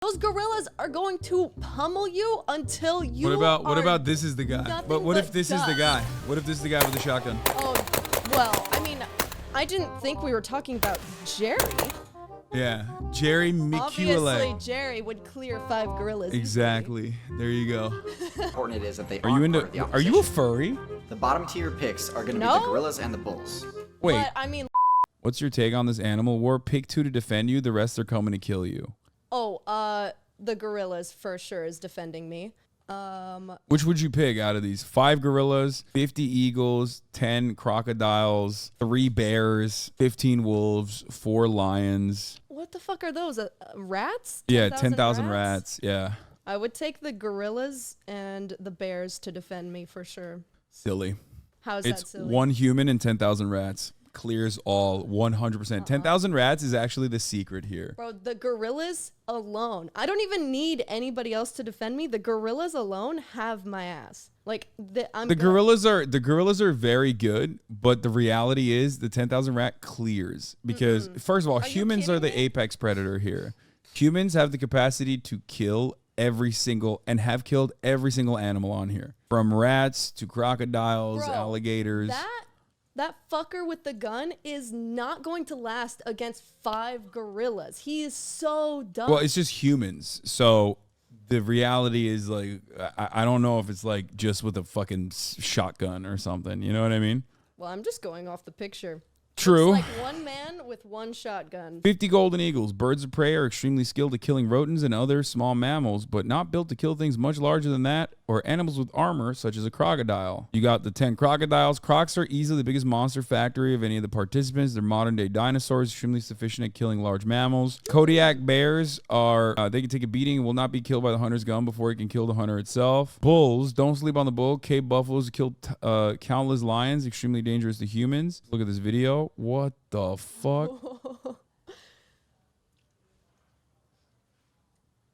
Those gorillas are going to pummel you until you What about this is the guy? But what if this is the guy? What if this is the guy with the shotgun? Oh, well, I mean, I didn't think we were talking about Jerry. Yeah, Jerry McCullough. Obviously, Jerry would clear 5 gorillas. Exactly. There you go. Important it is that they Are you into? Are you a furry? The bottom tier picks are going to be the gorillas and the bulls. Wait. But, I mean, what's your take on this animal war? Pick 2 to defend you. The rest are coming to kill you. oh, the gorillas for sure is defending me. Which would you pick out of these? 5 gorillas, 50 eagles, 10 crocodiles, 3 bears, 15 wolves, 4 lions. What the fuck are those? Rats? Yeah, 10,000 rats. Yeah. I would take the gorillas and the bears to defend me for sure. Silly. How's that silly? It's 1 human and 10,000 rats. Clears all 100%. 10,000 rats is actually the secret here. Bro, the gorillas alone. I don't even need anybody else to defend me. The gorillas alone have my ass. Like the gorillas are very good, but the reality is the 10,000 rat clears because first of all, humans are the apex predator here. Humans have the capacity to kill every single and have killed every single animal on here, from rats to crocodiles, alligators. That fucker with the gun is not going to last against 5 gorillas. He is so dumb. Well, it's just humans. So the reality is, like, I don't know if it's like just with a fucking shotgun or something. You know what I mean? Well, I'm just going off the picture. True. It's like 1 man with 1 shotgun. 50 golden eagles. Birds of prey are extremely skilled at killing rodents and other small mammals, but not built to kill things much larger than that or animals with armor, such as a crocodile. You got the 10 crocodiles. Crocs are easily the biggest monster factory of any of the participants. They're modern-day dinosaurs, extremely sufficient at killing large mammals. Kodiak bears are, they can take a beating and will not be killed by the hunter's gun before it can kill the hunter itself. Bulls, don't sleep on the bull. Cape buffaloes killed countless lions, extremely dangerous to humans. Look at this video. What the fuck?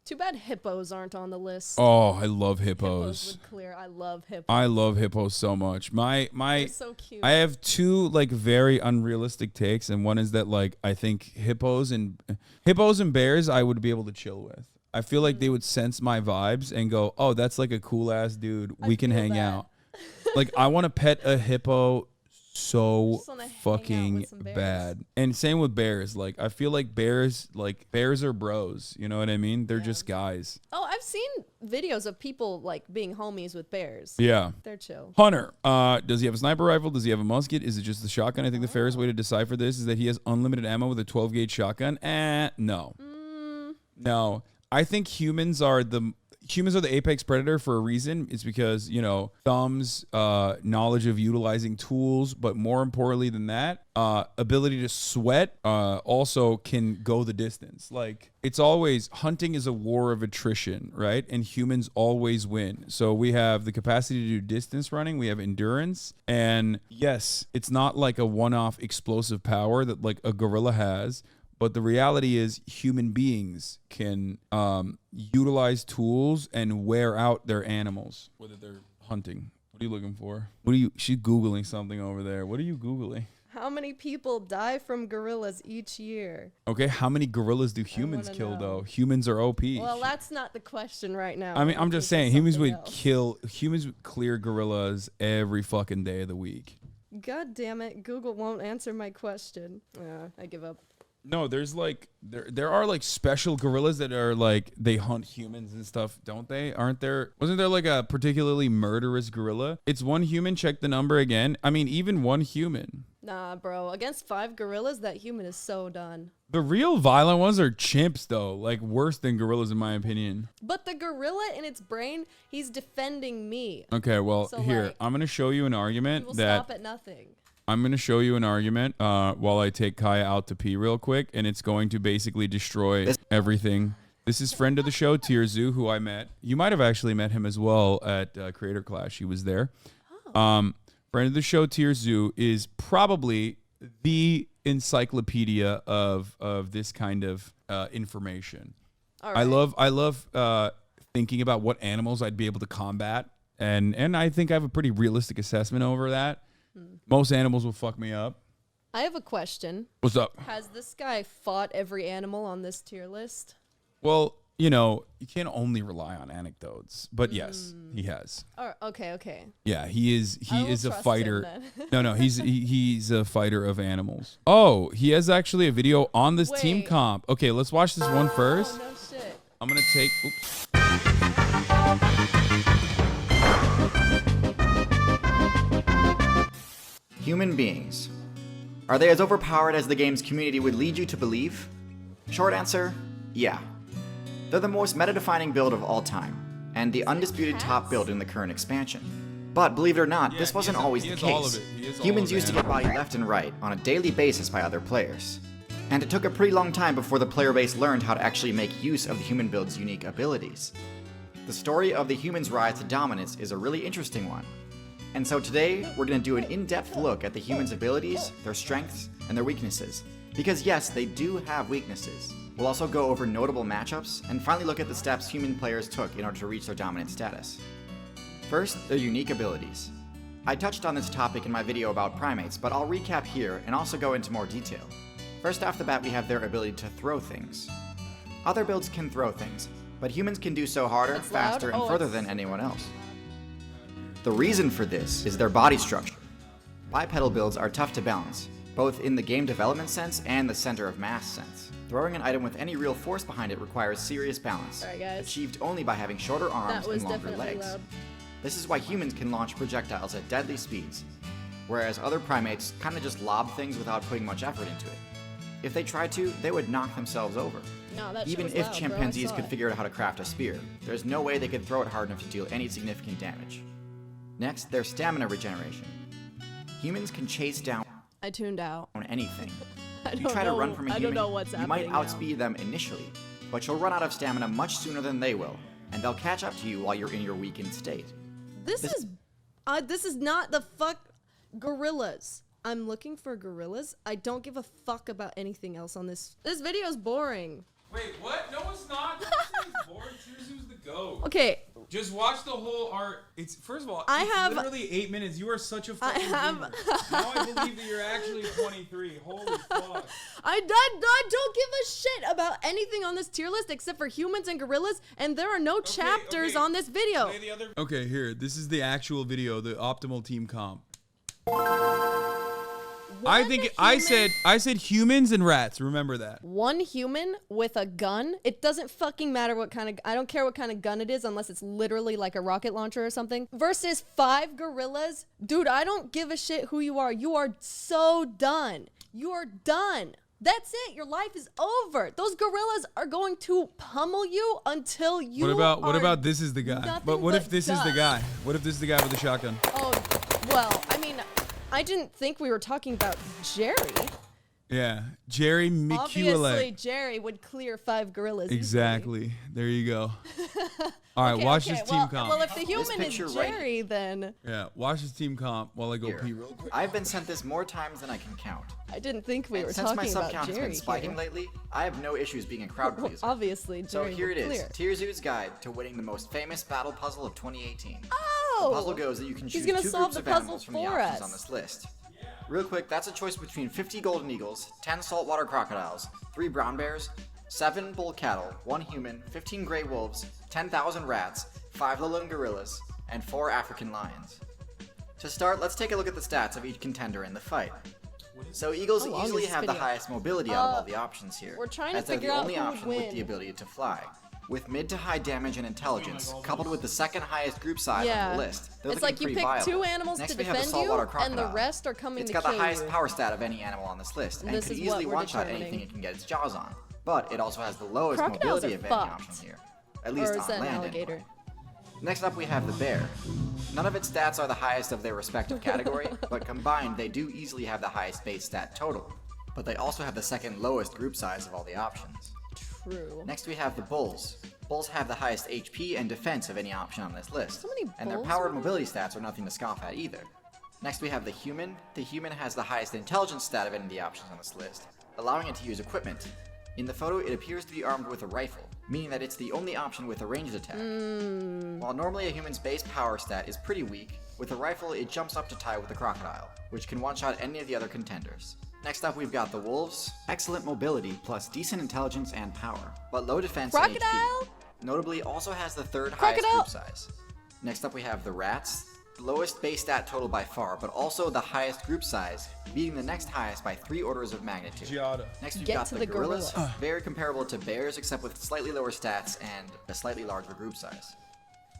Too bad hippos aren't on the list. Oh, I love hippos. Hippos would clear. I love hippos. I love hippos so much. They're so cute. I have 2 like very unrealistic takes, and one is that like I think hippos and bears I would be able to chill with. I feel like they would sense my vibes and go, "Oh, that's like a cool ass dude. We can hang out." Like I want to pet a hippo so fucking bad. And same with bears. Like I feel like bears are bros, you know what I mean? They're just guys. Oh, I've seen videos of people like being homies with bears. Yeah, they're chill. Hunter, does he have a sniper rifle? Does he have a musket? Is it just the shotgun? I think the fairest way to decipher this is that he has unlimited ammo with a 12 gauge shotgun. No. No, I think humans are the apex predator for a reason. It's because, you know, thumbs, knowledge of utilizing tools, but more importantly than that, ability to sweat, also can go the distance. Like it's always, hunting is a war of attrition, right? And humans always win. So we have the capacity to do distance running. We have endurance. And yes, it's not like a one-off explosive power that like a gorilla has. But the reality is human beings can utilize tools and wear out their animals, whether they're hunting. What are you looking for? She's Googling something over there. What are you Googling? How many people die from gorillas each year? Okay, how many gorillas do humans kill, though? Humans are OP. Well, that's not the question right now. I mean, I'm just saying, humans would clear gorillas every fucking day of the week. God damn it, Google won't answer my question. I give up. No, there's like there are like special gorillas that are like they hunt humans and stuff, don't they? Wasn't there like a particularly murderous gorilla? It's 1 human, check the number again. I mean, even 1 human. Nah, bro. Against 5 gorillas, that human is so done. The real violent ones are chimps, though. Like, worse than gorillas, in my opinion. But the gorilla in its brain, he's defending me. Okay, well, so, here. like, I'm going to show you an argument he will that... stop at nothing. I'm going to show you an argument while I take Kaya out to pee real quick, and it's going to basically destroy everything. This is friend of the show, Tierzu, who I met. You might have actually met him as well at Creator Clash. He was there. Oh. Friend of the show, Tierzu, is probably the encyclopedia of this kind of information. All right. I love thinking about what animals I'd be able to combat, and I think I have a pretty realistic assessment over that. Most animals will fuck me up. I have a question. What's up? Has this guy fought every animal on this tier list? Well, you know, you can't only rely on anecdotes. But yes, he has. Oh, okay. Yeah, he is a trust fighter. him then. No, he's a fighter of animals. Oh, he has actually a video on this team Wait. comp. Okay, let's watch this one first. Oh, no shit. I'm gonna take. Oops. Human beings. Are they as overpowered as the game's community would lead you to believe? Short answer, yeah. They're the most meta-defining build of all time, and the undisputed top build in the current expansion. But believe it or not, this wasn't always the case. Humans used to get bodied left and right on a daily basis by other players. And it took a pretty long time before the player base learned how to actually make use of the human build's unique abilities. The story of the humans' rise to dominance is a really interesting one. And so today, we're going to do an in-depth look at the humans' abilities, their strengths, and their weaknesses. Because yes, they do have weaknesses. We'll also go over notable matchups, and finally look at the steps human players took in order to reach their dominant status. First, their unique abilities. I touched on this topic in my video about primates, but I'll recap here and also go into more detail. First off the bat, we have their ability to throw things. Other builds can throw things, but humans can do so harder, It's loud. faster, and Oh, further it's- than anyone else. The reason for this is their body structure. Bipedal builds are tough to balance, both in the game development sense and the center of mass sense. Throwing an item with any real force behind it requires serious balance, Sorry, guys. achieved only by having shorter arms That was and longer definitely legs. loud. This is why humans can launch projectiles at deadly speeds, whereas other primates kinda just lob things without putting much effort into it. If they tried to, they would knock themselves over. No, that shit Even was if loud, bro. I chimpanzees saw could it. figure out how to craft a spear, there's no way they could throw it hard enough to deal any significant damage. Next, their stamina regeneration. Humans can chase down I tuned out. anything. I If you don't try to know- run from a I human, don't know what's you might happening now. outspeed them initially, but you'll run out of stamina much sooner than they will, and they'll catch up to you while you're in your weakened state. This is not the fuck gorillas. I'm looking for gorillas. I don't give a fuck about anything else on this. This video is boring. Wait, what? No, it's not. Boring. Who's the goat? Okay, Just watch the whole art. It's first of all, I it's have- literally 8 minutes. You are such a fucking have- boomer. Now I believe that you're actually 23. Holy fuck. I don't give a shit about anything on this tier list except for humans and gorillas, and there are no chapters okay. on this video. Play the other. Okay, here. This is the actual video, the optimal team comp. I said humans and rats. Remember that. One human with a gun. It doesn't fucking matter what kind of. I don't care what kind of gun it is, unless it's literally like a rocket launcher or something. Versus 5 gorillas, dude. I don't give a shit who you are. You are so done. You are done. That's it. Your life is over. Those gorillas are going to pummel you until you. What about this is the guy? nothing But what if but this is the dust. guy? What if this is the guy with the shotgun? Oh, well. I mean, I didn't think we were talking about Jerry. Yeah, Jerry Obviously, McCulloch. Jerry would clear 5 gorillas. easily. Exactly. There you go. All right, watch this team comp. Well, if the human is picture right- Jerry, then Yeah, watch this team comp while I go Here. pee real quick. I've been sent this more times than I can count. I didn't think we were Since my talking sub about count has Jerry been spiking here. lately, I have no issues being a crowd pleaser. Obviously, So Jerry here it would is, clear. Tier Zoo's guide to winning the most famous battle puzzle of 2018. Oh! The puzzle goes that you can He's choose gonna 2 solve groups the of puzzle animals from the for options us. on this list. Real quick, that's a choice between 50 golden eagles, 10 saltwater crocodiles, 3 brown bears, 7 bull cattle, 1 human, 15 gray wolves, 10,000 rats, 5 lowland gorillas, and 4 African lions. To start, let's take a look at the stats of each contender in the fight. So eagles How long easily is this have the video? highest mobility out of all the options here, we're trying to as they're figure the out only who would option with win. the ability to fly. With mid to high damage and intelligence, coupled with the second highest group size Yeah. on the list, they're It's looking like you pretty pick viable. 2 animals Next to we have the defend you, saltwater and the crocodile. rest are coming It's to got kill the highest you. power stat of any animal on this list, and This can is easily what we're one-shot determining. anything it can get its jaws on. But it also has the lowest Crocodiles mobility are of any fucked. option here, at least Or is on that an land. alligator? Anyway. Next up we have the bear. None of its stats are the highest of their respective category, but combined they do easily have the highest base stat total. But they also have the second lowest group size of all the options. True. Next we have the bulls. Bulls have the highest HP and defense of any option on this list. So many and their bulls power and around? mobility stats are nothing to scoff at either. Next we have the human. The human has the highest intelligence stat of any of the options on this list, allowing it to use equipment. In the photo, it appears to be armed with a rifle, meaning that it's the only option with a ranged attack. While normally a human's base power stat is pretty weak, with a rifle it jumps up to tie with a crocodile, which can one-shot any of the other contenders. Next up, we've got the wolves. Excellent mobility plus decent intelligence and power, but low defense Crocodile? and HP. Notably, also has the third highest group size. Next up, we have the rats. The lowest base stat total by far, but also the highest group size, beating the next highest by 3 orders of magnitude. Next, we've got the gorillas. Very comparable to bears, except with slightly lower stats and a slightly larger group size.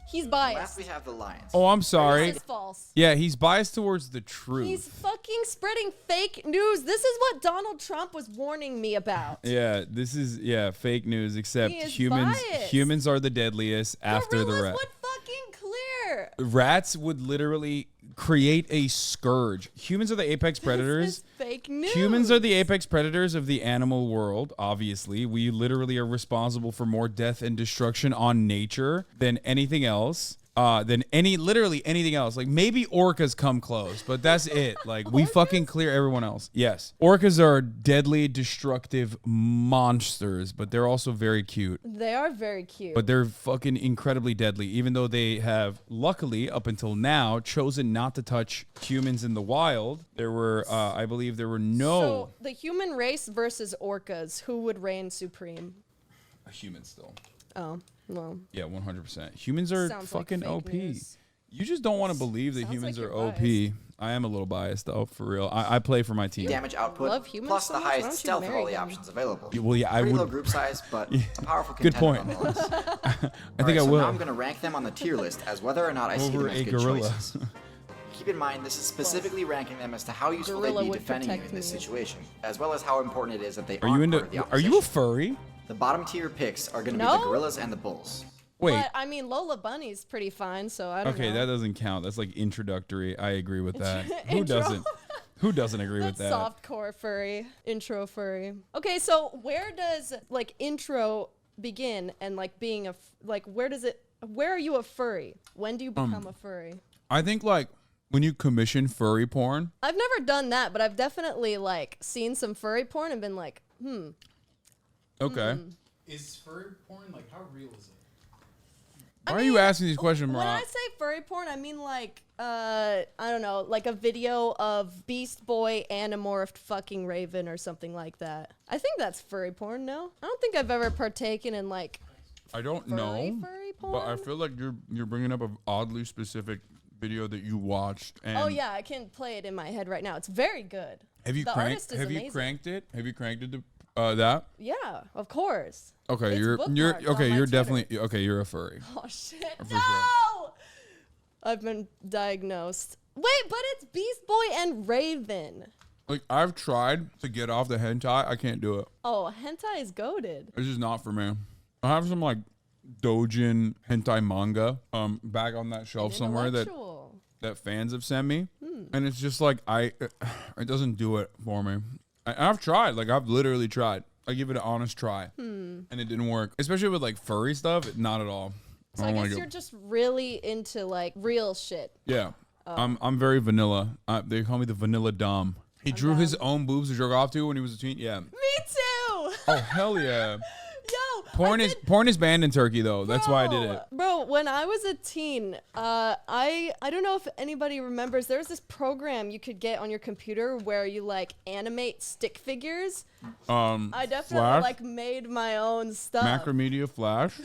He's Last, biased. we have the lions. Oh, I'm sorry. This is false. Yeah, he's biased towards the truth. He's fucking spreading fake news. This is what Donald Trump was warning me about. Yeah, this is fake news. Except He is humans. biased. Humans are the deadliest after the Gorillas rat. would fucking clear. Rats would literally create a scourge. Humans are the apex predators. This is fake news. Humans are the apex predators of the animal world, obviously. We literally are responsible for more death and destruction on nature than anything else. Literally anything else. Like maybe orcas come close, but that's it. Like we fucking clear everyone else. Yes. Orcas are deadly, destructive monsters, but they're also very cute. They are very cute. But they're fucking incredibly deadly, even though they have, luckily, up until now, chosen not to touch humans in the wild. There were, I believe there were no... So, the human race versus orcas, who would reign supreme? A human still. Oh, well. Yeah, 100%. Humans are Sounds like fucking fake OP. news. You just don't want to believe that Sounds humans like are you're OP. biased. I am a little biased, though, for real. I play for my team. Damage output, Love humans plus so the much? Why highest don't you stealth of marry all the them? options available. Well, yeah, I Pretty would... low group size, but a powerful Good contender point. nonetheless. I think Alright, I so will. now I'm going to rank them on the tier list as whether or not I see them Over as a good gorilla. choices. Keep in mind, this is specifically ranking them as to how useful they'd Gorilla be would defending you protect in this me. situation, as well as how important it is that they Are aren't you part of the into... Are you a opposition. furry? The bottom tier picks are going to be No? the gorillas and the bulls. Wait. But, I mean, Lola Bunny's pretty fine, so I don't know. Okay, that doesn't count. That's like introductory. I agree with that. Who Intro? doesn't? Who doesn't agree with That's that? softcore furry, intro furry. Okay, so where does like intro begin and like being a where are you a furry? When do you become a furry? I think like when you commission furry porn. I've never done that, but I've definitely like seen some furry porn and been like, Okay. Is furry porn like how real is it? Why are you asking these questions, when I Marat? say furry porn, I mean like I don't know, like a video of Beast Boy Animorphed fucking Raven or something like that. I think that's furry porn, no? I don't think I've ever partaken in like I don't furry know, porn. but I feel like you're bringing up an oddly specific video that you watched. And Oh yeah, I can play it in my head right now. It's very good. Have you The cranked? artist is Have you amazing. cranked it? Have you cranked it to that? Yeah, of course. Okay, It's you're bookmarked on okay. my You're Twitter. definitely okay. You're a furry. Oh shit! For No, sure. I've been diagnosed. Wait, but it's Beast Boy and Raven. Like I've tried to get off the hentai. I can't do it. Oh, hentai is goated. It's just not for me. I have some like doujin hentai manga back on that shelf somewhere that fans have sent me, and it's just like it doesn't do it for me. I've tried, like I've literally tried. I give it an honest try, and it didn't work. Especially with like furry stuff, not at all. So I guess you're just really into like real shit. Yeah, I'm very vanilla. They call me the vanilla dom. He drew his own boobs to jerk off to when he was a teen. Yeah. Me too. Oh hell yeah. Yo, Porn is banned in Turkey though. That's why I did it. Bro, when I was a teen, I don't know if anybody remembers, there was this program you could get on your computer where you like animate stick figures. I definitely Flash? like made my own stuff. Macromedia Flash.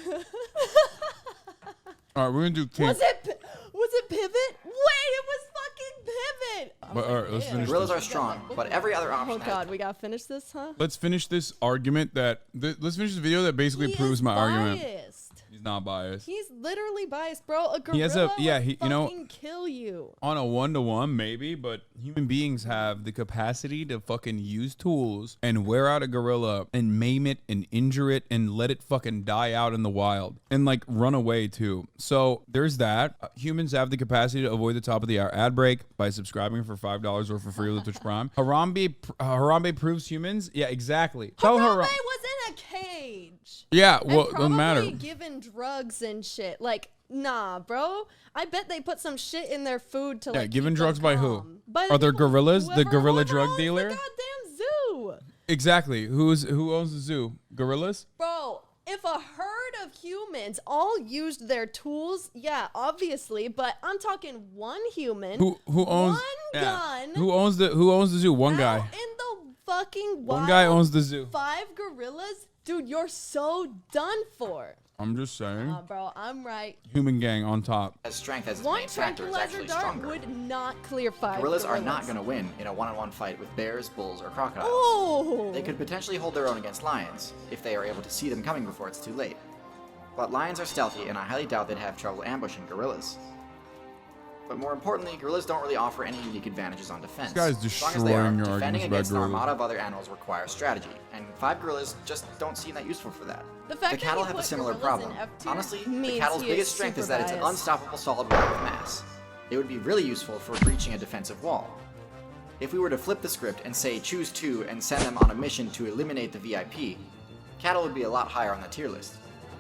All right, we're gonna do kink. Was it Pivot? Wait, it was fucking Pivot. But all right, let's finish Gorillas this. are strong, but every other option Oh has god, we gotta finish this, huh? Let's finish this argument let's finish this video that basically He proves is my argument. biased. He's not biased. He's literally biased, bro. A gorilla He has a- yeah, would he- you know- fucking kill you. On a 1-to-1, maybe, but human beings have the capacity to fucking use tools and wear out a gorilla and maim it and injure it and let it fucking die out in the wild and like run away too. So there's that. Humans have the capacity to avoid the top of the hour ad break by subscribing for $5 or for free with Twitch Prime. Harambe proves humans. Yeah, exactly. Tell Harambe Harambe. was in a cage. Yeah, And well, it doesn't matter. probably given drugs and shit. Like, nah, bro. I bet they put some shit in their food to like. given keep drugs them by who? calm. By Are there people- gorillas? The gorilla whoever drug owns dealer? The goddamn zoo, Exactly. Who owns the zoo? Gorillas? bro. If a herd of humans all used their tools, yeah, obviously, but I'm talking one human, Who owns one gun, Who owns the zoo? One guy. out in the fucking wild. One guy owns the zoo. 5 gorillas? Dude, you're so done for. I'm just saying. Bro, I'm right. Human gang on top. As strength as its One main factor is tranquilizer actually dart stronger. would not clear 5 Gorillas are not going to win in a one-on-one fight with bears, bulls, or crocodiles. Oh! They could potentially hold their own against lions, if they are able to see them coming before it's too late. But lions are stealthy, and I highly doubt they'd have trouble ambushing gorillas. But more importantly, gorillas don't really offer any unique advantages on defense. This guy's As long as destroying they are, your defending arguments about against an gorillas. armada of other animals requires strategy, and 5 gorillas just don't seem that useful for that. The fact that cattle he have a put similar gorillas in problem. F tier Honestly, the means cattle's he biggest is strength is super that it's an biased. unstoppable solid block of mass. It would be really useful for breaching a defensive wall. If we were to flip the script and say choose 2 and send them on a mission to eliminate the VIP, cattle would be a lot higher on the tier list.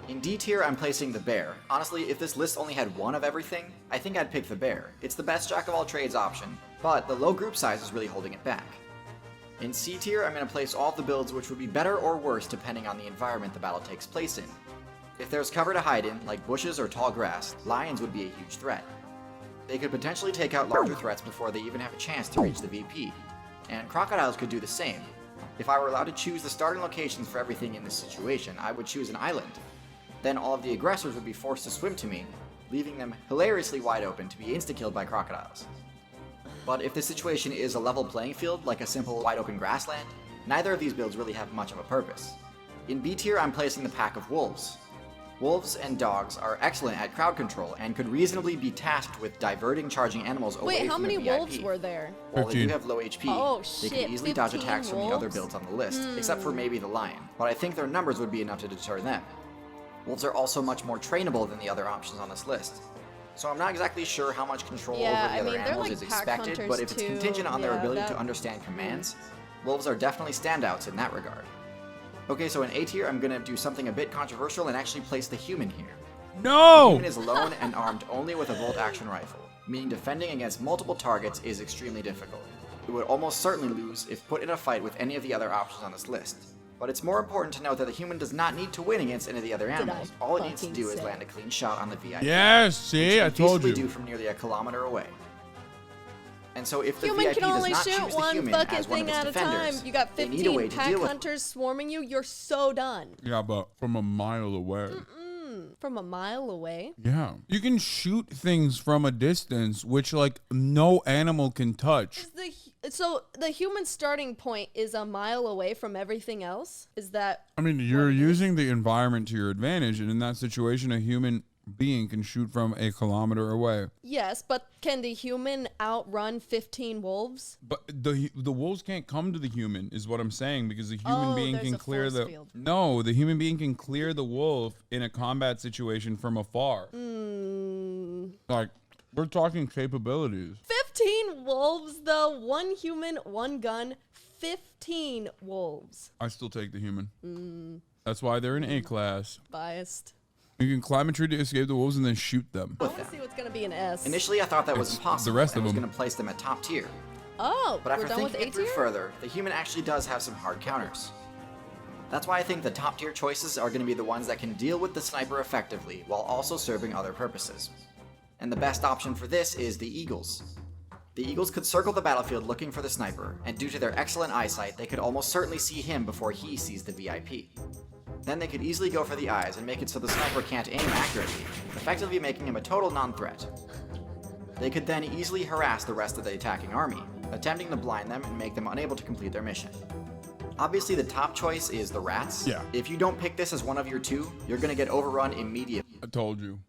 In D tier, I'm placing the bear. Honestly, if this list only had one of everything, I think I'd pick the bear. It's the best jack of all trades option, but the low group size is really holding it back. In C tier, I'm going to place all of the builds which would be better or worse depending on the environment the battle takes place in. If there's cover to hide in, like bushes or tall grass, lions would be a huge threat. They could potentially take out larger threats before they even have a chance to reach the VP, and crocodiles could do the same. If I were allowed to choose the starting locations for everything in this situation, I would choose an island. Then all of the aggressors would be forced to swim to me, leaving them hilariously wide open to be insta-killed by crocodiles. But if the situation is a level playing field, like a simple wide open grassland, neither of these builds really have much of a purpose. In B tier, I'm placing the pack of wolves. Wolves and dogs are excellent at crowd control and could reasonably be tasked with diverting charging animals away Wait, from how many the VIP. wolves were there? While they do 15. have low HP, Oh, they shit, can easily dodge 15 attacks from the other wolves? builds on the list, except for maybe the lion, but I think their numbers would be enough to deter them. Wolves are also much more trainable than the other options on this list. So I'm not exactly sure how much control Yeah, over the I other mean, they're animals like is pack expected, hunters but if it's too. contingent on their Yeah, ability that- to understand commands, wolves are definitely standouts in that regard. Okay, so in A tier, I'm gonna do something a bit controversial and actually place the human here. The No! human is alone and armed only with a bolt-action rifle, meaning defending against multiple targets is extremely difficult. It would almost certainly lose if put in a fight with any of the other options on this list. But it's more important to note that the human does not need to win against any of the other animals. All it needs to do is say? land a clean shot on the VIP. Yes, see, I Which it told can feasibly you. do from nearly a kilometer away. And so if the Human VIP can does only not shoot choose the one human fucking as one of thing its at a defenders, time. You got they need a way 15 to pack deal with hunters swarming you. You're so done. Yeah, but from a mile away. From a mile away. Yeah. You can shoot things from a distance, which, like, no animal can touch. So the human starting point is a mile away from everything else? Is that... I mean, you're using the environment to your advantage, and in that situation, a human being can shoot from a kilometer away. Yes, but can the human outrun 15 wolves? But the wolves can't come to the human, is what I'm saying, because the human Oh, being there's can a clear force the field. no, the human being can clear the wolf in a combat situation from afar. Like, we're talking capabilities. 15 wolves, though. 1 human, 1 gun. 15 wolves. I still take the human. That's why they're in A class. Biased. You can climb a tree to escape the wolves and then shoot them. I want to see what's going to be an S. Initially, I thought that was It's impossible the rest and of was them. going to place them at top tier. Oh, But we're after done with thinking A it through tier? further, the human actually does have some hard counters. That's why I think the top tier choices are going to be the ones that can deal with the sniper effectively while also serving other purposes. And the best option for this is the Eagles. The Eagles could circle the battlefield looking for the sniper, and due to their excellent eyesight, they could almost certainly see him before he sees the VIP. Then they could easily go for the eyes and make it so the sniper can't aim accurately, effectively making him a total non-threat. They could then easily harass the rest of the attacking army, attempting to blind them and make them unable to complete their mission. Obviously, the top choice is the rats. Yeah. If you don't pick this as one of your 2, you're gonna get overrun immediately. I told you.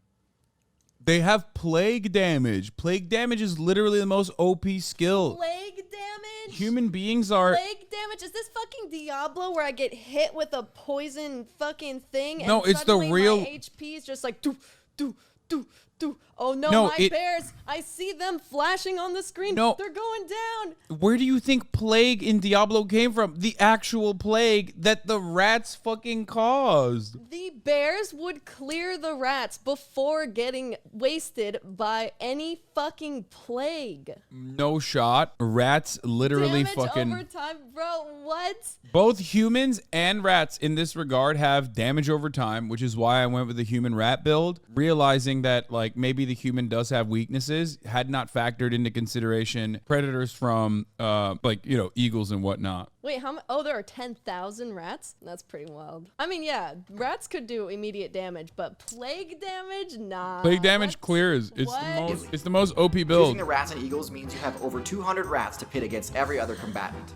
They have plague damage. Plague damage is literally the most OP skill. Plague damage? Human beings are... Plague damage? Is this fucking Diablo where I get hit with a poison fucking thing? And No, it's the suddenly real- my HP is just like, do, do, do, do. Oh no, No, my bears. I see them flashing on the screen. No. They're going down. Where do you think plague in Diablo came from? The actual plague that the rats fucking caused. The bears would clear the rats before getting wasted by any fucking plague. No shot. Rats literally Damage fucking... over time, bro. What? Both humans and rats in this regard have damage over time, which is why I went with the human rat build, realizing that, like, like maybe the human does have weaknesses, had not factored into consideration predators from like, you know, eagles and whatnot. Wait, how much? Oh, there are 10,000 rats? That's pretty wild. I mean, yeah, rats could do immediate damage, but plague damage? Nah. Plague damage clears. It's the most OP build. Choosing the rats and eagles means you have over 200 rats to pit against every other combatant,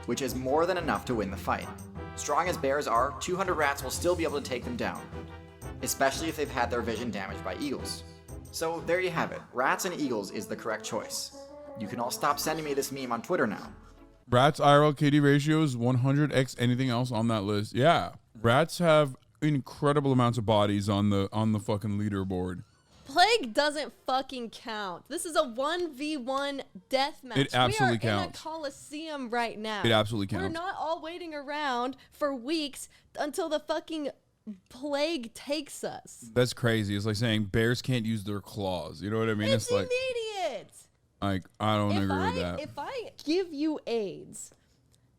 which is more than enough to win the fight. Strong as bears are, 200 rats will still be able to take them down, especially if they've had their vision damaged by eagles. So there you have it. Rats and eagles is the correct choice. You can all stop sending me this meme on Twitter now. Rats IRL KD ratio is 100x anything else on that list. Yeah. Rats have incredible amounts of bodies on the fucking leaderboard. Plague doesn't fucking count. This is a 1v1 deathmatch. It absolutely we are counts. in a coliseum right now. It absolutely counts. We're not all waiting around for weeks until the fucking plague takes us. That's crazy. It's like saying bears can't use their claws. You know what I mean? It's like immediate. Like, I don't agree with that. If I give you AIDS,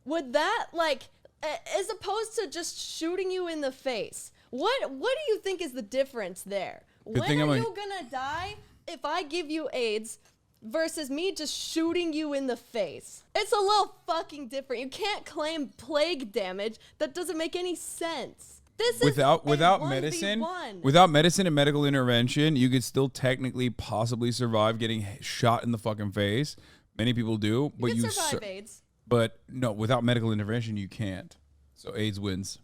would that, like, as opposed to just shooting you in the face, what do you think is the difference there? When are you gonna die if I give you AIDS versus me just shooting you in the face? It's a little fucking different. You can't claim plague damage. That doesn't make any sense. This is without a medicine, 1v1. without medicine and medical intervention, you could still technically possibly survive getting shot in the fucking face. Many people do, but you can survive AIDS. But no, without medical intervention, you can't. So AIDS wins.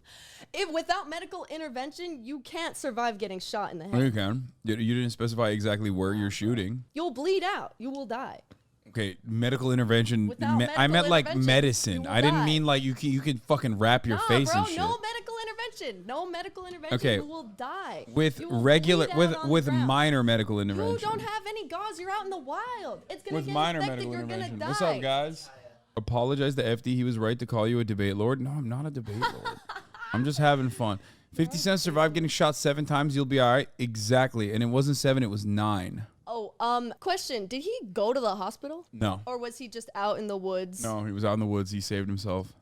If without medical intervention, you can't survive getting shot in the head. No, you can. You didn't specify exactly where you're shooting. You'll bleed out. You will die. Okay, medical intervention. Without I meant like intervention, medicine. you I will didn't die. mean like you can fucking wrap your face bro, and shit. no medical intervention. No medical intervention. Okay. You will die. With You will regular, bleed out on with the ground. minor medical intervention. You don't have any gauze. You're out in the wild. It's gonna With get minor infected. medical You're intervention. gonna die. What's up, guys? Apologize to FD. He was right to call you a debate lord. No, I'm not a debate lord. I'm just having fun. 50 Cent survived getting shot 7 times. You'll be all right. Exactly. And it wasn't 7. It was 9. Oh, question. Did he go to the hospital? No. Or was he just out in the woods? No, he was out in the woods. He saved himself.